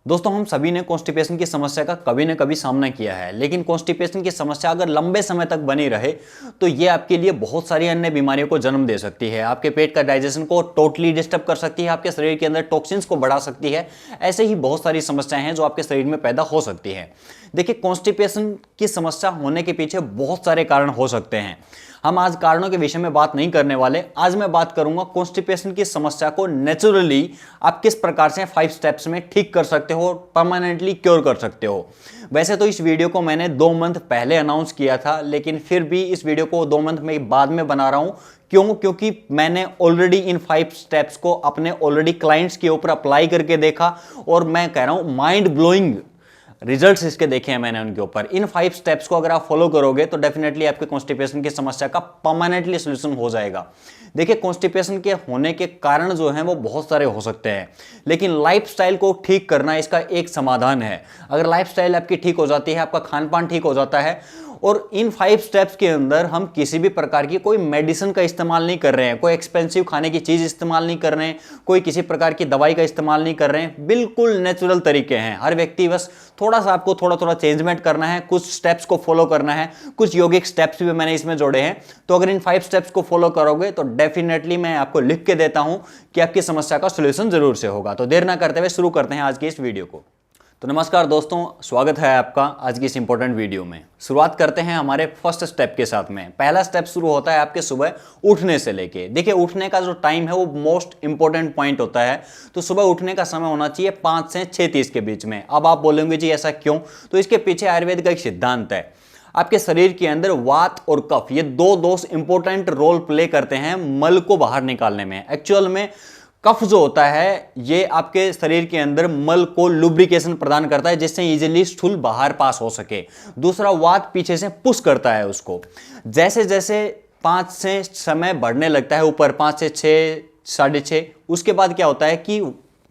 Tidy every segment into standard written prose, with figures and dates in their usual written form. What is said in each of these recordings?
दोस्तों हम सभी ने कॉन्स्टिपेशन की समस्या का कभी न कभी सामना किया है, लेकिन कॉन्स्टिपेशन की समस्या अगर लंबे समय तक बनी रहे तो ये आपके लिए बहुत सारी अन्य बीमारियों को जन्म दे सकती है। आपके पेट का डाइजेशन को टोटली डिस्टर्ब कर सकती है, आपके शरीर के अंदर टॉक्सिन्स को बढ़ा सकती है। ऐसे ही बहुत सारी समस्याएं हैं जो आपके शरीर में पैदा हो सकती है। देखिए, कॉन्स्टिपेशन की समस्या होने के पीछे बहुत सारे कारण हो सकते हैं। हम आज कारणों के विषय में बात नहीं करने वाले। आज मैं बात करूंगा कॉन्स्टिपेशन की समस्या को नेचुरली आप किस प्रकार से 5 स्टेप्स में ठीक कर सकते हो, परमानेंटली क्योर कर सकते हो। वैसे तो इस वीडियो को मैंने 2 मंथ पहले अनाउंस किया था, लेकिन फिर भी इस वीडियो को 2 मंथ में बाद में बना रहा हूं। क्यों? क्योंकि मैंने ऑलरेडी इन 5 स्टेप्स को अपने ऑलरेडी क्लाइंट्स के ऊपर अप्लाई करके देखा और मैं कह रहा हूं माइंड ब्लोइंग रिजल्ट्स इसके देखे हैं मैंने उनके ऊपर। इन 5 स्टेप्स को अगर आप फॉलो करोगे तो डेफिनेटली आपके कॉन्स्टिपेशन की समस्या का परमानेंटली सॉल्यूशन हो जाएगा। देखिए, कॉन्स्टिपेशन के होने के कारण जो हैं वो बहुत सारे हो सकते हैं, लेकिन लाइफस्टाइल को ठीक करना इसका एक समाधान है। अगर लाइफस्टाइल आपकी ठीक हो जाती है, आपका खान पान ठीक हो जाता है, और इन 5 स्टेप्स के अंदर हम किसी भी प्रकार की कोई मेडिसिन का इस्तेमाल नहीं कर रहे हैं, कोई एक्सपेंसिव खाने की चीज इस्तेमाल नहीं कर रहे हैं, कोई किसी प्रकार की दवाई का इस्तेमाल नहीं कर रहे हैं, बिल्कुल नेचुरल तरीके हैं। हर व्यक्ति बस थोड़ा सा आपको थोड़ा चेंजमेंट करना है, कुछ स्टेप्स को फॉलो करना है, कुछ योगिक स्टेप्स भी मैंने इसमें जोड़े हैं। तो अगर इन 5 स्टेप्स को फॉलो करोगे तो डेफिनेटली मैं आपको लिख के देता हूं कि आपकी समस्या का सोल्यूशन जरूर से होगा। तो देर ना करते हुए शुरू करते हैं आज की इस वीडियो को। तो नमस्कार दोस्तों, स्वागत है आपका आज की इस इंपॉर्टेंट वीडियो में। शुरुआत करते हैं हमारे फर्स्ट स्टेप के साथ में। पहला स्टेप शुरू होता है आपके सुबह उठने से लेके। देखिए, उठने का जो टाइम है वो मोस्ट इंपॉर्टेंट पॉइंट होता है। तो सुबह उठने का समय होना चाहिए 5 से 6:30 के बीच में। अब आप बोलेंगे जी ऐसा क्यों? तो इसके पीछे आयुर्वेद का एक सिद्धांत है। आपके शरीर के अंदर वात और कफ ये दो दोष इंपॉर्टेंट रोल प्ले करते हैं मल को बाहर निकालने में। एक्चुअल में कफ जो होता है ये आपके शरीर के अंदर मल को लुब्रिकेशन प्रदान करता है, जिससे इजीली स्टूल बाहर पास हो सके। दूसरा, वात पीछे से पुश करता है उसको। जैसे जैसे 5 से समय बढ़ने लगता है ऊपर, 5 से 6, 6:30, उसके बाद क्या होता है कि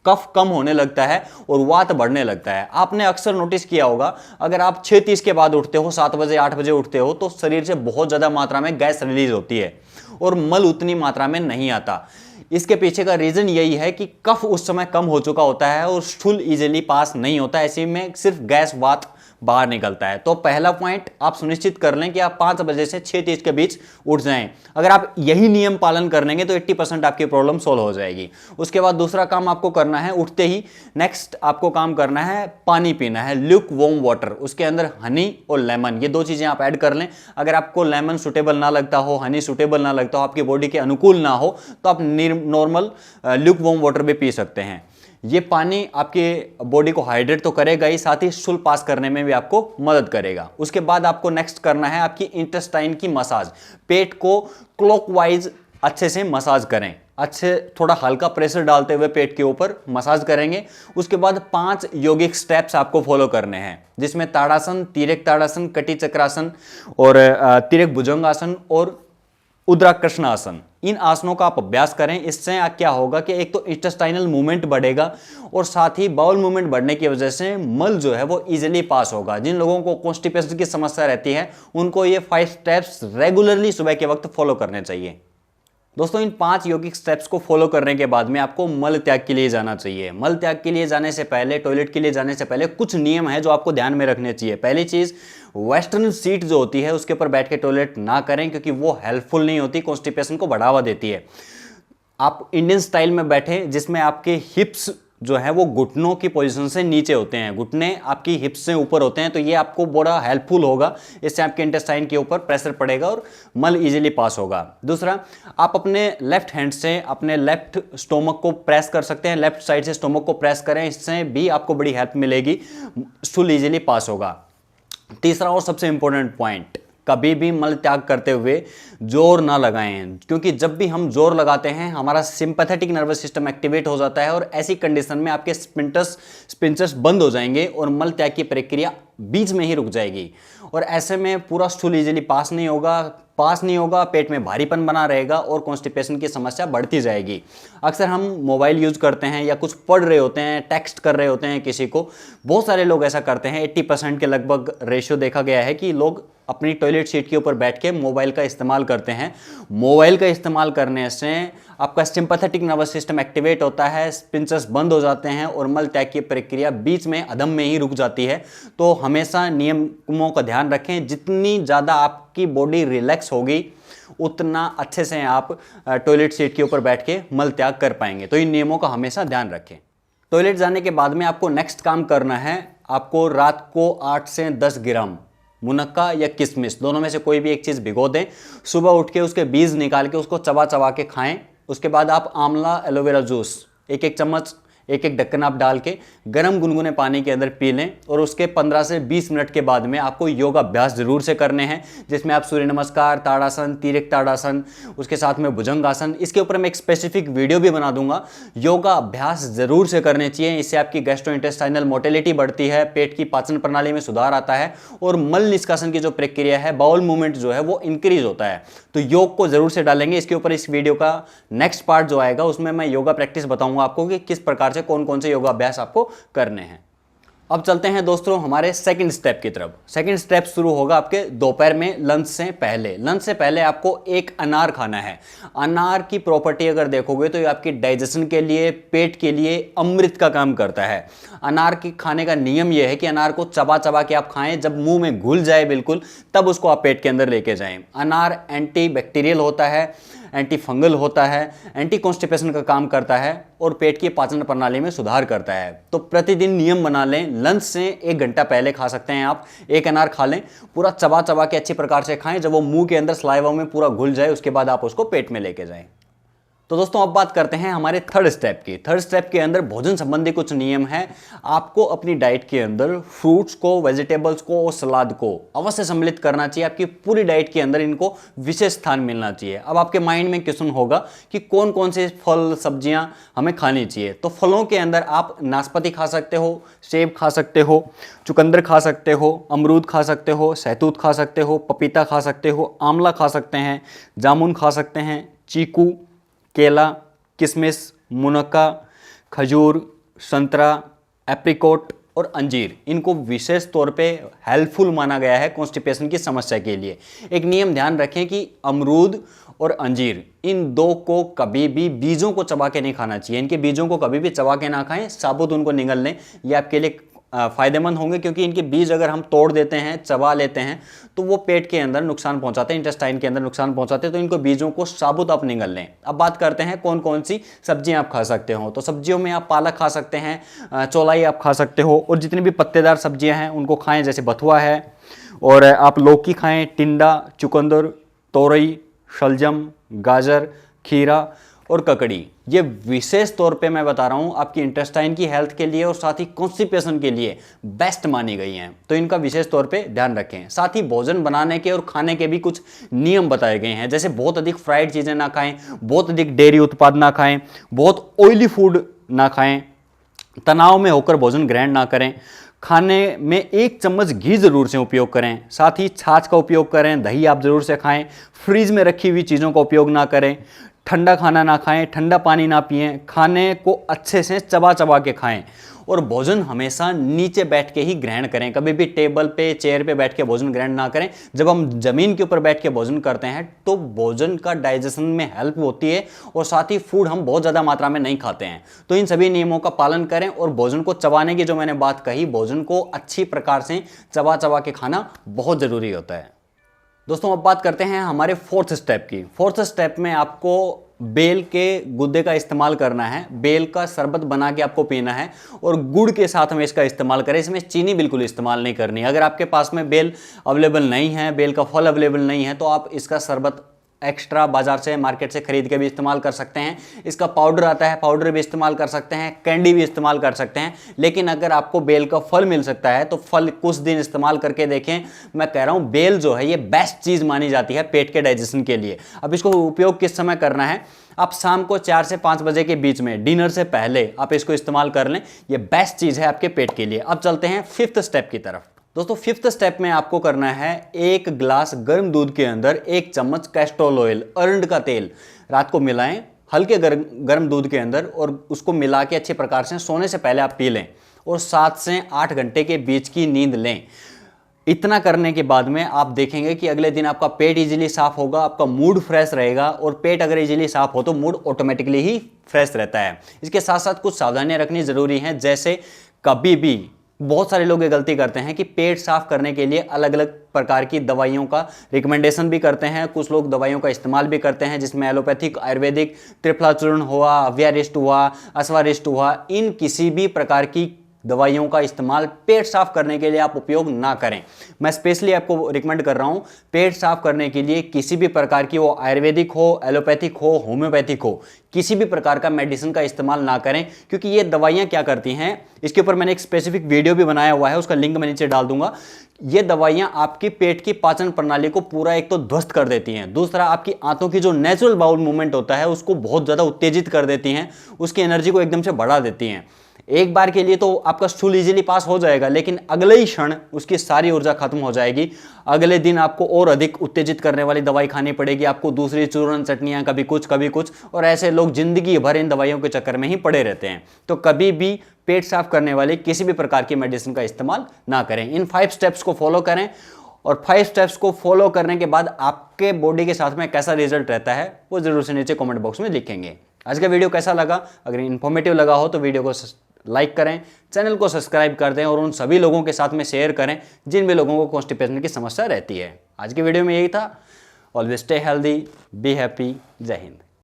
कफ कम होने लगता है और वात बढ़ने लगता है। आपने अक्सर नोटिस किया होगा, अगर आप 6:30 के बाद उठते हो, 7 बजे 8 बजे उठते हो, तो शरीर से बहुत ज्यादा मात्रा में गैस रिलीज होती है और मल उतनी मात्रा में नहीं आता। इसके पीछे का रीजन यही है कि कफ उस समय कम हो चुका होता है और स्टूल इजीली पास नहीं होता। ऐसे में सिर्फ गैस वात बाहर निकलता है। तो पहला पॉइंट आप सुनिश्चित कर लें कि आप 5 बजे से 6:30 के बीच उठ जाएं। अगर आप यही नियम पालन कर लेंगे तो 80% आपकी प्रॉब्लम सॉल्व हो जाएगी। उसके बाद दूसरा काम आपको करना है, उठते ही नेक्स्ट आपको काम करना है, पानी पीना है, ल्यूक वार्म वाटर। उसके अंदर हनी और लेमन, ये 2 चीजें आप ऐड कर लें। अगर आपको लेमन सुटेबल ना लगता हो, हनी सुटेबल ना लगता हो, आपकी बॉडी के अनुकूल ना हो, तो आप नॉर्मल ल्यूक वार्म वाटर भी पी सकते हैं। ये पानी आपके बॉडी को हाइड्रेट तो करेगा ही, साथ ही स्टूल पास करने में भी आपको मदद करेगा। उसके बाद आपको नेक्स्ट करना है आपकी इंटेस्टाइन की मसाज। पेट को क्लॉकवाइज अच्छे से मसाज करें, अच्छे थोड़ा हल्का प्रेशर डालते हुए पेट के ऊपर मसाज करेंगे। उसके बाद 5 योगिक स्टेप्स आपको फॉलो करने हैं, जिसमें ताड़ासन, तिर्यक ताड़ासन, कटी चक्रासन और तिर्यक भुजंगासन और उद्राकृष्ण आसन। इन आसनों का आप अभ्यास करें। इससे क्या होगा कि एक तो इंटेस्टाइनल मूवमेंट बढ़ेगा और साथ ही बाउल मूवमेंट बढ़ने की वजह से मल जो है वो इजीली पास होगा। जिन लोगों को कॉन्स्टिपेशन की समस्या रहती है उनको ये 5 स्टेप्स रेगुलरली सुबह के वक्त फॉलो करने चाहिए। दोस्तों, इन 5 योगिक स्टेप्स को फॉलो करने के बाद में आपको मल त्याग के लिए जाना चाहिए। मल त्याग के लिए जाने से पहले, टॉयलेट के लिए जाने से पहले कुछ नियम है जो आपको ध्यान में रखने चाहिए। पहली चीज, वेस्टर्न सीट जो होती है उसके ऊपर बैठ के टॉयलेट ना करें, क्योंकि वो हेल्पफुल नहीं होती, कॉन्स्टिपेशन को बढ़ावा देती है। आप इंडियन स्टाइल में बैठे जिसमें आपके हिप्स जो है वो घुटनों की पोजीशन से नीचे होते हैं, घुटने आपकी हिप्स से ऊपर होते हैं, तो ये आपको बड़ा हेल्पफुल होगा। इससे आपके इंटेस्टाइन के ऊपर प्रेशर पड़ेगा और मल इजीली पास होगा। दूसरा, आप अपने लेफ्ट हैंड से अपने लेफ्ट स्टोमक को प्रेस कर सकते हैं, लेफ्ट साइड से स्टोमक को प्रेस करें, इससे भी आपको बड़ी हेल्प मिलेगी, स्टूल इजीली पास होगा। तीसरा और सबसे इंपॉर्टेंट पॉइंट, कभी भी मल त्याग करते हुए जोर ना लगाएं, क्योंकि जब भी हम जोर लगाते हैं हमारा सिंपैथेटिक नर्वस सिस्टम एक्टिवेट हो जाता है और ऐसी कंडीशन में आपके स्पिंटर्स बंद हो जाएंगे और मल त्याग की प्रक्रिया बीच में ही रुक जाएगी और ऐसे में पूरा स्टूल इजीली पास नहीं होगा, पेट में भारीपन बना रहेगा और कॉन्स्टिपेशन की समस्या बढ़ती जाएगी। अक्सर हम मोबाइल यूज करते हैं या कुछ पढ़ रहे होते हैं, टेक्स्ट कर रहे होते हैं किसी को, बहुत सारे लोग ऐसा करते हैं। 80% के लगभग रेशियो देखा गया है कि लोग अपनी टॉयलेट सीट के ऊपर बैठ के मोबाइल का इस्तेमाल करते हैं। मोबाइल का इस्तेमाल करने से आपका सिंपैथेटिक नर्वस सिस्टम एक्टिवेट होता है, स्पिंसर्स बंद हो जाते हैं और मल त्याग की प्रक्रिया बीच में अधम में ही रुक जाती है। तो हमेशा नियमों का ध्यान रखें, जितनी ज़्यादा आपकी बॉडी रिलैक्स होगी उतना अच्छे से आप टॉयलेट सीट के ऊपर बैठ के मल त्याग कर पाएंगे। तो इन नियमों का हमेशा ध्यान रखें। टॉयलेट जाने के बाद में आपको नेक्स्ट काम करना है, आपको रात को 8 से 10 ग्राम मुनक्का या किशमिश दोनों में से कोई भी एक चीज़ भिगो दें। सुबह उठ के उसके बीज निकाल के उसको चबा चबा के खाएं। उसके बाद आप आंवला एलोवेरा जूस एक चम्मच एक ढक्कन आप डाल के गर्म गुनगुने पानी के अंदर पी लें और उसके 15 से 20 मिनट के बाद में आपको योगा अभ्यास जरूर से करने हैं, जिसमें आप सूर्य नमस्कार, ताड़ासन, तिर्यक ताड़ासन, उसके साथ में भुजंगासन, इसके ऊपर मैं एक स्पेसिफिक वीडियो भी बना दूंगा। योगा अभ्यास जरूर से करने चाहिए, इससे आपकी गैस्ट्रोइंटेस्टाइनल मोटिलिटी बढ़ती है, पेट की पाचन प्रणाली में सुधार आता है और मल निष्कासन की जो प्रक्रिया है, बाउल मूवमेंट जो है वो इंक्रीज होता है। तो योग को जरूर से डालेंगे। इसके ऊपर इस वीडियो का नेक्स्ट पार्ट जो आएगा उसमें मैं योगा प्रैक्टिस बताऊंगा आपको कि किस प्रकार से कौन कौन से योगा अभ्यास आपको करने हैं। अब चलते हैं दोस्तों हमारे सेकंड स्टेप की तरफ। सेकंड स्टेप शुरू होगा आपके दोपहर में लंच से पहले। लंच से पहले आपको एक अनार खाना है। अनार की प्रॉपर्टी अगर देखोगे तो ये आपकी डाइजेशन के लिए, पेट के लिए अमृत का काम करता है। अनार की खाने का नियम यह है कि अनार को चबा चबा के आप खाएं, जब मुंह में घुल जाए बिल्कुल तब उसको आप पेट के अंदर लेके जाएं। अनार एंटी बैक्टीरियल होता है, एंटी फंगल होता है, एंटी कॉन्स्टिपेशन का काम करता है और पेट की पाचन प्रणाली में सुधार करता है। तो प्रतिदिन नियम बना लें, लंच से 1 घंटा पहले खा सकते हैं आप, एक अनार खा लें, पूरा चबा चबा के अच्छी प्रकार से खाएं, जब वो मुंह के अंदर सलाइवा में पूरा घुल जाए उसके बाद आप उसको पेट में लेके जाएं। तो दोस्तों अब बात करते हैं हमारे थर्ड स्टेप की। थर्ड स्टेप के अंदर भोजन संबंधी कुछ नियम हैं। आपको अपनी डाइट के अंदर फ्रूट्स को, वेजिटेबल्स को और सलाद को अवश्य सम्मिलित करना चाहिए। आपकी पूरी डाइट के अंदर इनको विशेष स्थान मिलना चाहिए। अब आपके माइंड में क्वेश्चन होगा कि कौन कौन से फल सब्जियां हमें खानी चाहिए। तो फलों के अंदर आप नाशपाती खा सकते हो, सेब खा सकते हो, चुकंदर खा सकते हो, अमरूद खा सकते हो, सहतूत खा सकते हो, पपीता खा सकते हो, आंवला खा सकते हैं, जामुन खा सकते हैं, चीकू, केला, किशमिश, मुनक्का, खजूर, संतरा, एप्रिकॉट और अंजीर, इनको विशेष तौर पे हेल्पफुल माना गया है कॉन्स्टिपेशन की समस्या के लिए। एक नियम ध्यान रखें कि अमरूद और अंजीर, इन दो को कभी भी बीजों को चबा के नहीं खाना चाहिए। इनके बीजों को कभी भी चबा के ना खाएं, साबुत उनको निगल लें। ये आपके लिए फायदेमंद होंगे क्योंकि इनके बीज अगर हम तोड़ देते हैं, चबा लेते हैं तो वो पेट के अंदर नुकसान पहुंचाते हैं, इंटेस्टाइन के अंदर नुकसान पहुंचाते हैं। तो इनको बीजों को साबुत आप निगल लें। अब बात करते हैं कौन कौन सी सब्जियां आप खा सकते हो। तो सब्जियों में आप पालक खा सकते हैं, चौलाई आप खा सकते हो और जितनी भी पत्तेदार सब्जियां हैं उनको खाएं, जैसे बथुआ है, और आप लौकी खाएं, टिंडा, चुकंदर, तोरई, शलजम, गाजर, खीरा और ककड़ी। ये विशेष तौर पे मैं बता रहा हूँ आपकी इंटेस्टाइन की हेल्थ के लिए और साथ ही कॉन्स्टिपेशन के लिए बेस्ट मानी गई हैं। तो इनका विशेष तौर पे ध्यान रखें। साथ ही भोजन बनाने के और खाने के भी कुछ नियम बताए गए हैं, जैसे बहुत अधिक फ्राइड चीज़ें ना खाएं, बहुत अधिक डेयरी उत्पाद ना खाएं, बहुत ऑयली फूड ना खाएं, तनाव में होकर भोजन ग्रहण ना करें, खाने में 1 चम्मच घी जरूर से उपयोग करें, साथ ही छाछ का उपयोग करें, दही आप जरूर से खाएं, फ्रीज में रखी हुई चीज़ों का उपयोग ना करें, ठंडा खाना ना खाएं, ठंडा पानी ना पिएं, खाने को अच्छे से चबा चबा के खाएं और भोजन हमेशा नीचे बैठ के ही ग्रहण करें। कभी भी टेबल पे, चेयर पे बैठ के भोजन ग्रहण ना करें। जब हम जमीन के ऊपर बैठ के भोजन करते हैं तो भोजन का डाइजेशन में हेल्प होती है और साथ ही फूड हम बहुत ज़्यादा मात्रा में नहीं खाते हैं। तो इन सभी नियमों का पालन करें और भोजन को चबाने की जो मैंने बात कही, भोजन को अच्छी प्रकार से चबा चबा के खाना बहुत ज़रूरी होता है। दोस्तों अब बात करते हैं हमारे फोर्थ स्टेप की। फोर्थ स्टेप में आपको बेल के गुद्दे का इस्तेमाल करना है। बेल का शरबत बना के आपको पीना है और गुड़ के साथ में इसका इस्तेमाल करें। इसमें चीनी बिल्कुल इस्तेमाल नहीं करनी है। अगर आपके पास में बेल अवेलेबल नहीं है, बेल का फल अवेलेबल नहीं है, तो आप इसका शरबत एक्स्ट्रा बाजार से, मार्केट से खरीद के भी इस्तेमाल कर सकते हैं। इसका पाउडर आता है, पाउडर भी इस्तेमाल कर सकते हैं, कैंडी भी इस्तेमाल कर सकते हैं। लेकिन अगर आपको बेल का फल मिल सकता है तो फल कुछ दिन इस्तेमाल करके देखें। मैं कह रहा हूं बेल जो है ये बेस्ट चीज़ मानी जाती है पेट के डाइजेशन के लिए। अब इसको उपयोग किस समय करना है? आप शाम को 4 से 5 बजे के बीच में, डिनर से पहले आप इसको इस्तेमाल कर लें। ये बेस्ट चीज़ है आपके पेट के लिए। अब चलते हैं 5th स्टेप की तरफ। दोस्तों 5th स्टेप में आपको करना है 1 गिलास गर्म दूध के अंदर 1 चम्मच कैस्ट्रोल ऑयल, अरंड का तेल रात को मिलाएं हल्के गर्म दूध के अंदर और उसको मिला के अच्छे प्रकार से सोने से पहले आप पी लें और 7 से 8 घंटे के बीच की नींद लें। इतना करने के बाद में आप देखेंगे कि अगले दिन आपका पेट इजीली साफ होगा, आपका मूड फ्रेश रहेगा और पेट अगर इजीली साफ हो तो मूड ऑटोमेटिकली ही फ्रेश रहता है। इसके साथ साथ कुछ सावधानियां रखनी जरूरी हैं, जैसे कभी भी बहुत सारे लोग ये गलती करते हैं कि पेट साफ करने के लिए अलग अलग प्रकार की दवाइयों का रिकमेंडेशन भी करते हैं। कुछ लोग दवाइयों का इस्तेमाल भी करते हैं जिसमें एलोपैथिक, आयुर्वेदिक, त्रिफलाचूर्ण हुआ, अव्यारिष्ट हुआ, अश्वारिष्ट हुआ, इन किसी भी प्रकार की दवाइयों का इस्तेमाल पेट साफ करने के लिए आप उपयोग ना करें। मैं स्पेशली आपको रिकमेंड कर रहा हूं पेट साफ करने के लिए किसी भी प्रकार की, वो आयुर्वेदिक हो, एलोपैथिक हो, होम्योपैथिक हो, किसी भी प्रकार का मेडिसिन का इस्तेमाल ना करें, क्योंकि ये दवाइयां क्या करती हैं, इसके ऊपर मैंने एक स्पेसिफिक वीडियो भी बनाया हुआ है, उसका लिंक मैं नीचे डाल दूंगा। ये दवाइयां आपकी पेट की पाचन प्रणाली को पूरा एक तो ध्वस्त कर देती हैं, दूसरा आपकी आंतों की जो नेचुरल बाउल मूवमेंट होता है उसको बहुत ज्यादा उत्तेजित कर देती हैं, उसकी एनर्जी को एकदम से बढ़ा देती हैं। एक बार के लिए तो आपका स्टूल इजीली पास हो जाएगा, लेकिन अगले ही क्षण उसकी सारी ऊर्जा खत्म हो जाएगी। अगले दिन आपको और अधिक उत्तेजित करने वाली दवाई खानी पड़ेगी, आपको दूसरी चूर्ण चटनियां, कभी कुछ, और ऐसे लोग जिंदगी भर इन दवाइयों के चक्कर में ही पड़े रहते हैं। तो कभी भी पेट साफ करने वाली किसी भी प्रकार की मेडिसिन का इस्तेमाल ना करें। इन 5 स्टेप्स को फॉलो करें और 5 स्टेप्स को फॉलो करने के बाद आपके बॉडी के साथ में कैसा रिजल्ट रहता है वो जरूर से नीचे कमेंट बॉक्स में लिखेंगे। आज का वीडियो कैसा लगा? अगर इन्फॉर्मेटिव लगा हो तो वीडियो को लाइक करें, चैनल को सब्सक्राइब कर दें और उन सभी लोगों के साथ में शेयर करें जिन भी लोगों को कॉन्स्टिपेशन की समस्या रहती है। आज की वीडियो में यही था। Always stay healthy, be happy. जय हिंद।